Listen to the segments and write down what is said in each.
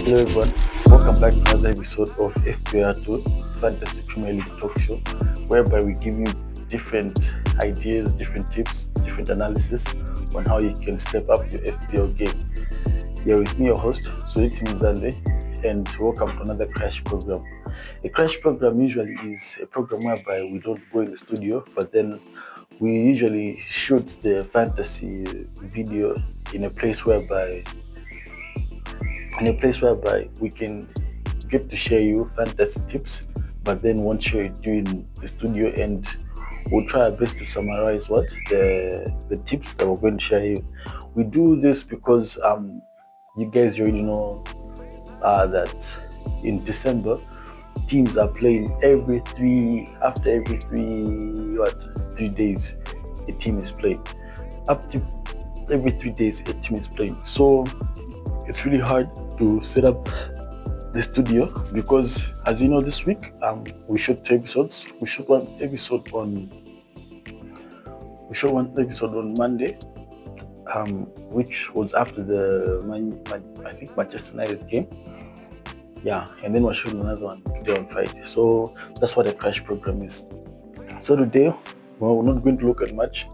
Hello everyone, welcome back to another episode of FPL Fantasy Premier League Talk Show, whereby we give you different ideas, different tips, different analysis on how you can step up your FPL game. Here with me, your host, Sueti Mzande, and welcome to another Crash program. A Crash program usually is a program whereby we don't go in the studio, but then we usually shoot the fantasy video in a place whereby we can get to share you fantasy tips, but then won't share it in the studio, and we'll try our best to summarize what the tips that we're going to share you. We do this because you guys already know that in December teams are playing every 3 days a team is playing. Up to every 3 days a team is playing. So it's really hard to set up the studio because, as you know, this week we shot 2 episodes. We shot one episode on Monday, which was after the I think Manchester United game. Yeah, and then we're shooting another one today on Friday. So that's what a Crash program is. So today, we're not going to look at much.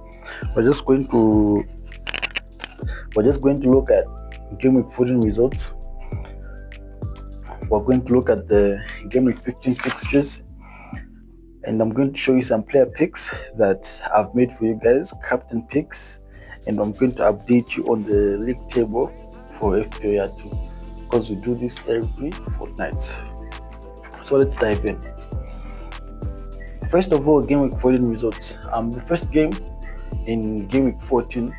We're just going to look at Gameweek 14 results. We're going to look at the Gameweek 15 fixtures, and I'm going to show you some player picks that I've made for you guys, captain picks, and I'm going to update you on the league table for FPL YATU, because we do this every fortnight. So let's dive in. First of all, Gameweek 14 results. The first game in Gameweek 14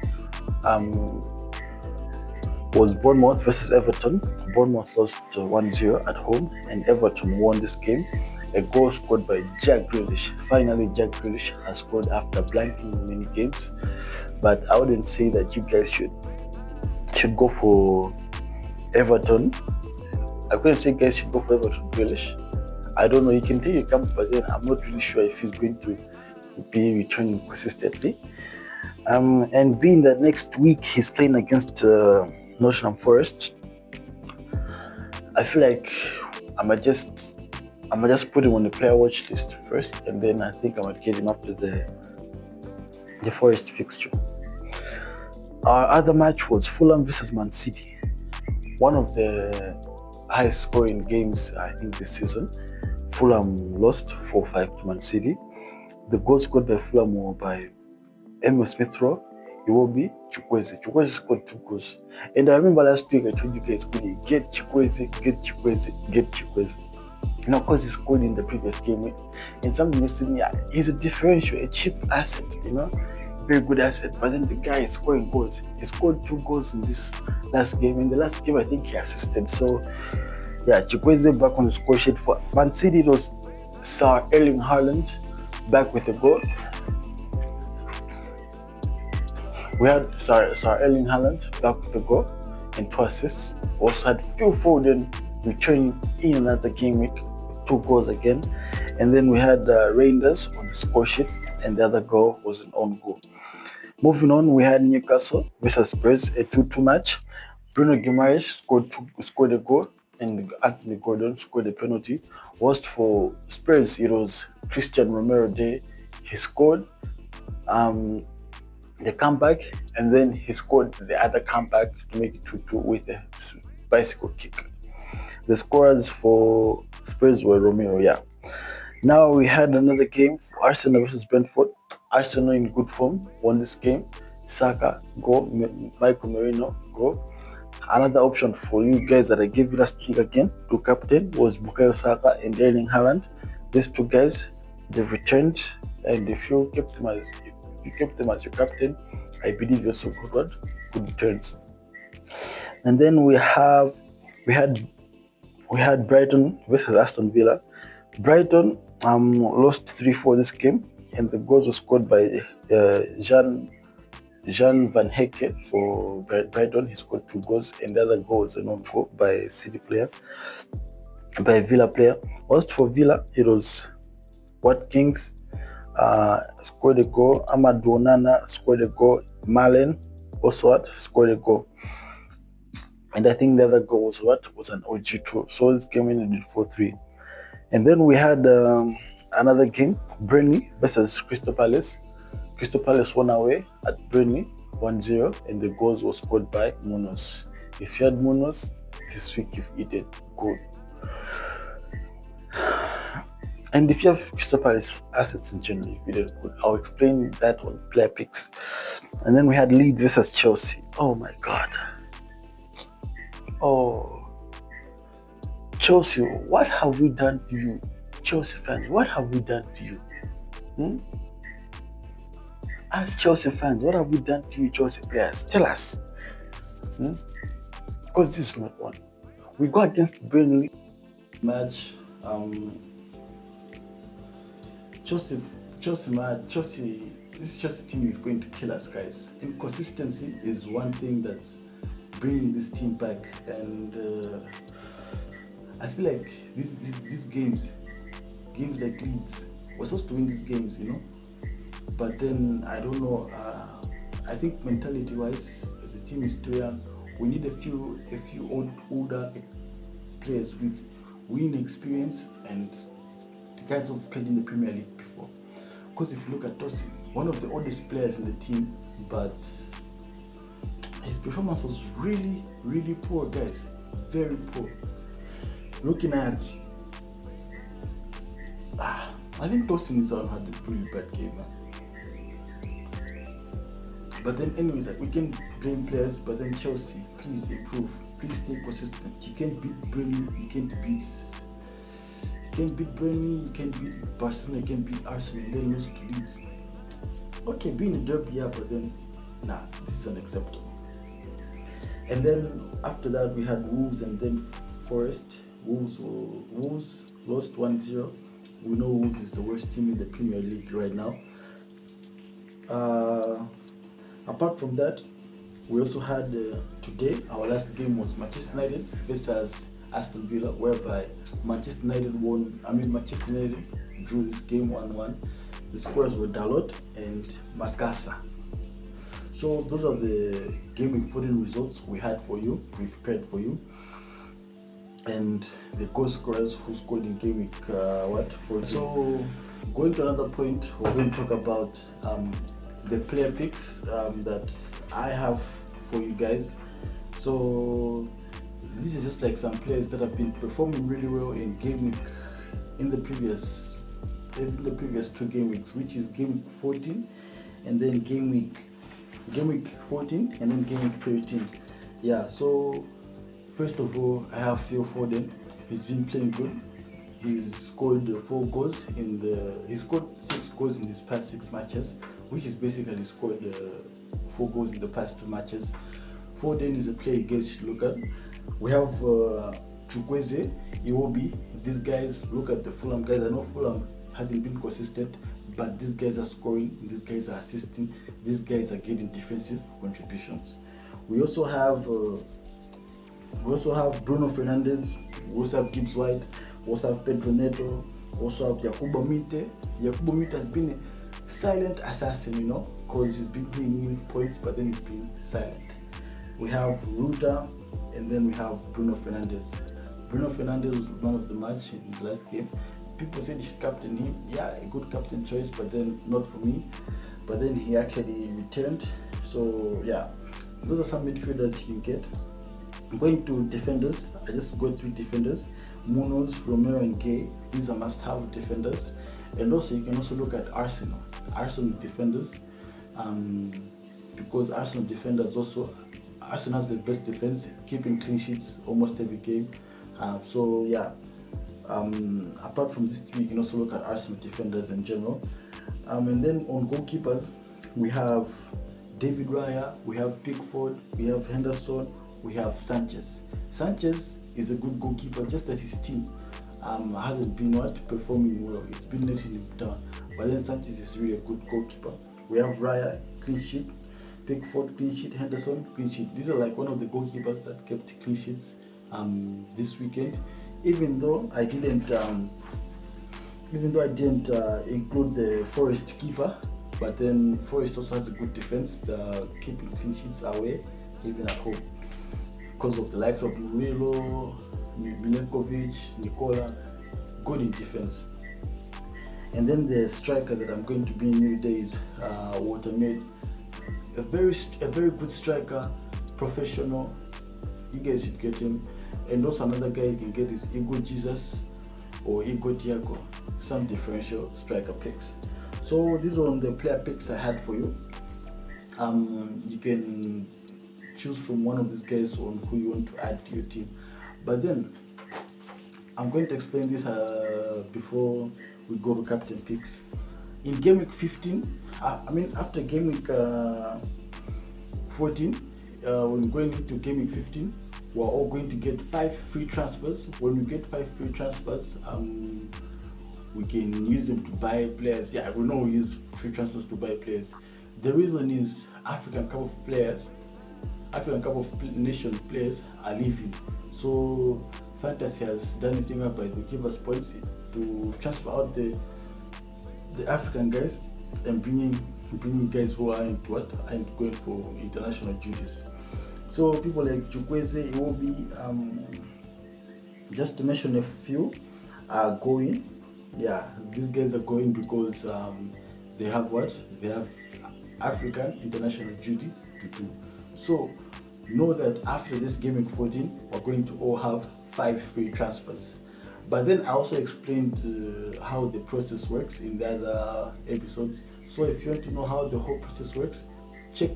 was Bournemouth versus Everton. Bournemouth lost 1-0 at home, and Everton won this game. A goal scored by Jack Grealish. Finally, Jack Grealish has scored after blanking many games. But I wouldn't say that you guys should go for Everton. I couldn't say guys should go for Everton Grealish. I don't know. He can take a camp, but then I'm not really sure if he's going to be returning consistently. And being that next week he's playing against Nottingham Forest, I feel like I might just put him on the player watch list first, and then I think I might get him after the Forest fixture. Our other match was Fulham versus Man City, one of the highest scoring games I think this season. Fulham lost 4-5 to Man City. The goals scored by Fulham were by Emil Smith-Rowe, Iwobi, Chukwueze. Chukwueze scored 2 goals. And I remember last week I told you guys, get Chukwueze. You know, because he scored in the previous game. And something is telling me, he's a differential, a cheap asset, you know, very good asset. But then the guy is scoring goals. He scored 2 goals in this last game. In the last game, I think he assisted. So, yeah, Chukwueze back on the score sheet. For Man City, it was Sir Erling Haaland back with a goal. We had Sir Erling Haaland back with a goal and 2 assists. Also had Phil Foden returning in another game week with 2 goals again. And then we had Rangers on the score sheet, and the other goal was an own goal. Moving on, we had Newcastle versus Spurs, a 2-2 match. Bruno Guimaraes scored a goal, and Anthony Gordon scored a penalty. Whilst for Spurs, it was Christian Romero Day. He scored the comeback, and then he scored the other comeback to make it 2-2 with a bicycle kick. The scorers for Spurs were Romero. Yeah. Now we had another game, Arsenal versus Brentford. Arsenal in good form won this game. Saka goal, Michael Merino goal. Another option for you guys that I gave you last week again to captain was Bukayo Saka and Erling Haaland. These 2 guys, they've returned, and if you kept them as your captain, I believe you're so good returns. And then we had Brighton versus Aston Villa. Brighton lost 3-4 this game, and the goals were scored by Jan van Hecke for Brighton. He scored 2 goals, and the other goal was an own goal by Villa player. Whilst for Villa, it was Watkins scored a goal. Amadou Onana scored a goal. Malen also scored a goal. And I think the other goal was an OG2. So this game ended 4-3. And then we had another game, Burnley versus Crystal Palace. Crystal Palace won away at Burnley 1-0, and the goals were scored by Munoz. If you had Munoz, this week you've eaten good. And if you have Crystal Palace assets in general, you've eaten good. I'll explain that on player picks. And then we had Leeds versus Chelsea. Oh my God. Oh, Chelsea, what have we done to you? Chelsea fans, what have we done to you? As Chelsea fans, what have we done to you, Chelsea players? Tell us. Because this is not one. We go against Burnley match. Chelsea, this Chelsea team is going to kill us, guys. Inconsistency is one thing that's bringing this team back, and I feel like these games like Leeds, we're supposed to win these games, But then I don't know. I think mentality-wise, the team is too young. We need a few older players with winning experience and guys who've played in the Premier League before. Because if you look at Tosin, one of the oldest players in the team, but his performance was really, really poor, guys. Very poor. Looking at, I think Tosin is on had a really bad game, man. But then anyways, we can blame players, but then Chelsea, please improve. Please stay consistent. You can't beat Burnley, you can't beat Burnley, you can't beat Barcelona, you can't beat Arsenal, and then lose to Leeds. Okay, being a derby, yeah, but then, this is unacceptable. And then after that, we had Wolves and then Forest. Wolves lost 1-0. We know Wolves is the worst team in the Premier League right now. Apart from that, we also had today, our last game was Manchester United versus Aston Villa, whereby Manchester United drew this game 1-1. The scores were Dalot and Makasa. So those are the Gameweek 14 results we had for you, we prepared for you. And the goal scorers who scored in Gameweek 14. So going to another point, we're going to talk about the player picks that I have for you guys. So this is just like some players that have been performing really well in Gameweek in the previous 2 game weeks, which is Gameweek 14 and then Gameweek 14 and then Gameweek 13. Yeah, so first of all, I have Phil Foden. He's been playing good. He's scored 4 goals he scored 6 goals in his past 6 matches, which is basically scored 4 goals in the past 2 matches. Foden is a player you guys should look at. We have Chukwueze, Iwobi. These guys, look at the Fulham guys. I know Fulham hasn't been consistent, but these guys are scoring, these guys are assisting, these guys are getting defensive contributions. We also have Bruno Fernandes, we also have Gibbs White, we also have Pedro Neto, we also have Yakubu Minte. Yakubu Minte has been a silent assassin, because he's been bringing points, but then he's been silent. We have Ruta, and then we have Bruno Fernandes. Bruno Fernandes was man of the match in the last game. People said you should captain him. Yeah, a good captain choice, but then not for me. But then he actually returned. So yeah, those are some midfielders you can get. Going to defenders, I just go through defenders. Munoz, Romero, and Gay. These are must-have defenders. And also, you can also look at Arsenal defenders, because Arsenal has the best defense, keeping clean sheets almost every game. So yeah, apart from these 3, you can also look at Arsenal defenders in general. And then on goalkeepers, we have David Raya, we have Pickford, we have Henderson, we have Sanchez. Sanchez is a good goalkeeper, just that his team hasn't been performing well. It's been letting him down. But then Sanchez is really a good goalkeeper. We have Raya, clean sheet. Pickford, clean sheet. Henderson, clean sheet. These are like one of the goalkeepers that kept clean sheets this weekend. Even though I didn't include the Forest keeper, but then Forest also has a good defense. They're keeping clean sheets away, even at home. because of the likes of Murilo, Milenkovic, Nicola, good in defense. And then the striker that I'm going to bring you today is Watermaid, a very good striker, professional. You guys should get him. And also another guy you can get is Igor Jesus or Igor Tiago, some differential striker picks. So these are the player picks I had for you. You can choose from one of these guys on who you want to add to your team. But then I'm going to explain this before we go to Captain Picks. In Gameweek 15, after Gameweek 14, when going into Gameweek 15, we're all going to get 5 free transfers. When we get 5 free transfers, we can use them to buy players. Yeah, we know we use free transfers to buy players. The reason is African Cup of Nation players are leaving. So Fantasy has done a thing up by to give us points to transfer out the African guys and bringing guys who aren't going for international duties. So people like Chukwueze, Iwobi, just to mention a few, are going. Yeah, these guys are going because they have African international duty to do. So know that after this Gameweek 14, we're going to all have 5 free transfers. But then I also explained how the process works in the other episodes. So if you want to know how the whole process works, check,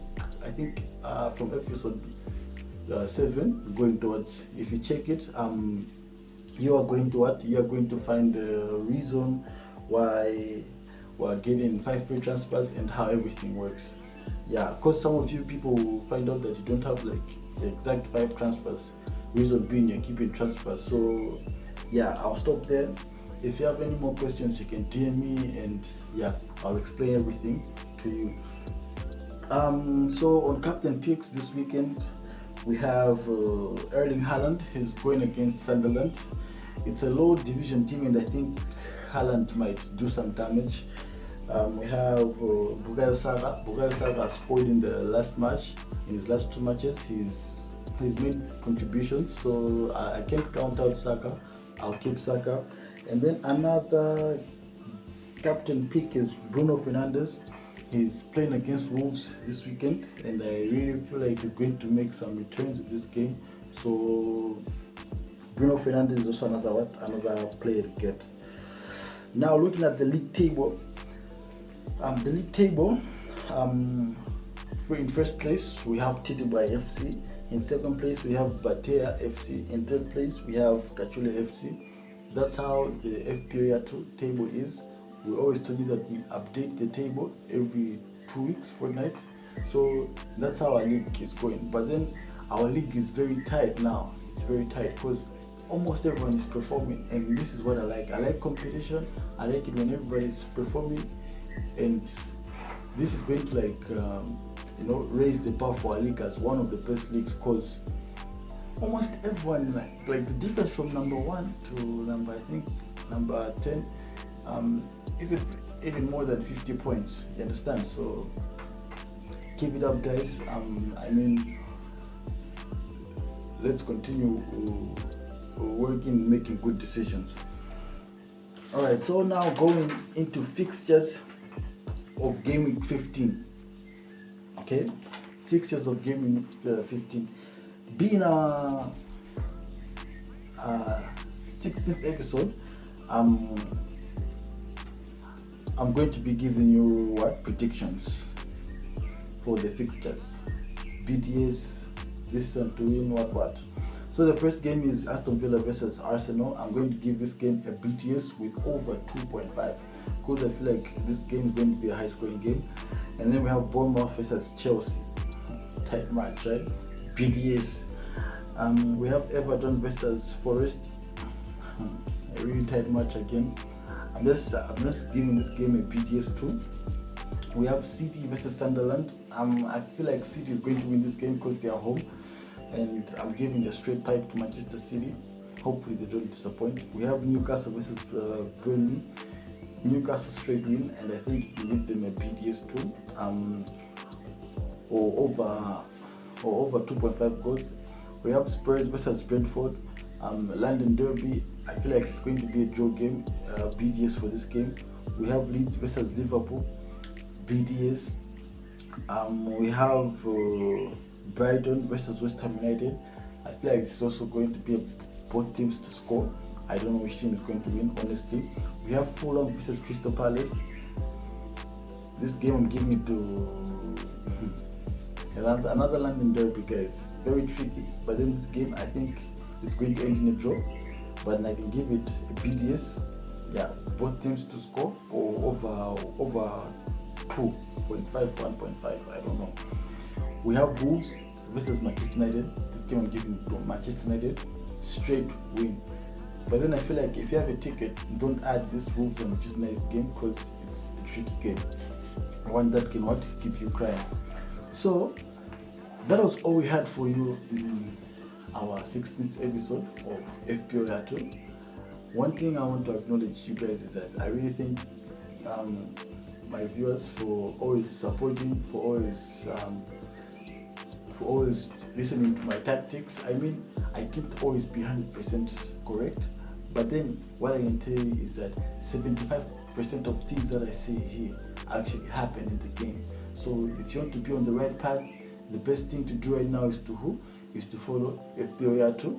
I think from episode 7 going towards, if you check it, you are going to find the reason why we're getting 5 free transfers and how everything works. Yeah, because some of you people will find out that you don't have like the exact 5 transfers, reason being you're keeping transfers. So yeah, I'll stop there. If you have any more questions, you can DM me, and yeah, I'll explain everything to you. So on Captain Picks this weekend, we have Erling Haaland. He's going against Sunderland. It's a low division team, and I think Haaland might do some damage. We have Bukayo Saka. Bukayo Saka scored in the last match. In his last 2 matches, he's made contributions, so I can't count out Saka. I'll keep Saka. And then another captain pick is Bruno Fernandes. He's playing against Wolves this weekend, and I really feel like he's going to make some returns in this game. So Bruno Fernandes is also another player to get. Now looking at the league table. In first place we have Titibai FC. In second place we have Batea FC. In third place we have Kachule FC. That's how the FPL YATU table is. We always told you that we update the table every 2 weeks, 4 nights. So that's how our league is going. But then our league is very tight now. It's very tight because almost everyone is performing, and this is what I like. I like competition. I like it when everybody is performing, and this is going to raise the bar for our league as one of the best leagues, because almost everyone, like the difference from number 1 to number 10 is even more than 50 points. You understand? So keep it up, guys. Let's continue working, making good decisions. All right, so now going into fixtures of Gameweek 15. Okay, fixtures of Gameweek 15. Being a 16th episode, I'm going to be giving you predictions for the fixtures, BTS, this and to win what. So the first game is Aston Villa versus Arsenal. I'm going to give this game a BTS with over 2.5 because I feel like this game is going to be a high scoring game. And then we have Bournemouth versus Chelsea, tight match, right? BTS. We have Everton versus Forest, a really tight match again. I'm just giving this game a BTS too. We have City versus Sunderland. I feel like City is going to win this game because they are home, and I'm giving a straight pipe to Manchester City. Hopefully they don't disappoint. We have Newcastle versus Burnley. Newcastle straight win, and I think you give them a BTS too, or over 2.5 goals. We have Spurs versus Brentford. London Derby. I feel like it's going to be a draw game. BDS for this game. We have Leeds versus Liverpool. BDS. We have Brighton versus West Ham United. I feel like it's also going to be both teams to score. I don't know which team is going to win, honestly. We have Fulham versus Crystal Palace. This game I'm giving it to another London derby, guys. Very tricky. But then this game, I think it's going to end in a draw. But I can give it a BDS. Yeah, both teams to score or over 2.5, 1.5. I don't know. We have Wolves versus Manchester United. This game I'm giving to Manchester United. Straight win. But then I feel like if you have a ticket, don't add this Wolves and Manchester United game because it's a tricky game. One that cannot keep you crying. So that was all we had for you in our 16th episode of FPL YATU. One thing I want to acknowledge you guys is that I really thank my viewers for always supporting, for always listening to my tactics. I mean, I can't always be 100% correct, but then what I can tell you is that 75% of things that I say here actually happen in the game. So if you want to be on the right path, the best thing to do right now is to follow FPL YATU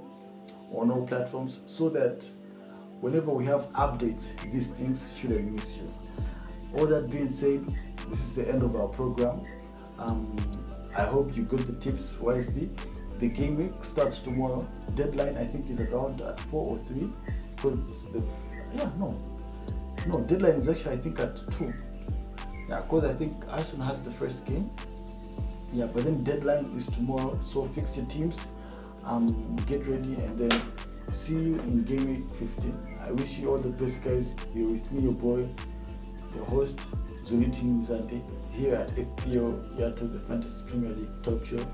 on all platforms, so that whenever we have updates, these things shouldn't miss you. All that being said, this is the end of our program. I hope you got the tips wisely. The game week starts tomorrow. Deadline I think is around at 4 or 3, because deadline is actually I think at 2. Yeah, because I think Arsenal has the first game. Yeah, but then deadline is tomorrow. So fix your teams, get ready, and then see you in Gameweek 15. I wish you all the best, guys. You're with me, your boy, your host, Zuliti Nzande, here at FPL YATU, the Fantasy Premier League Talk Show.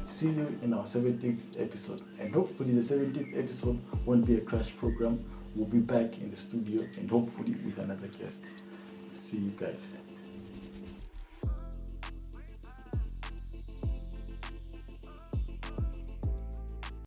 See you in our 17th episode. And hopefully the 17th episode won't be a crash program. We'll be back in the studio and hopefully with another guest. See you guys.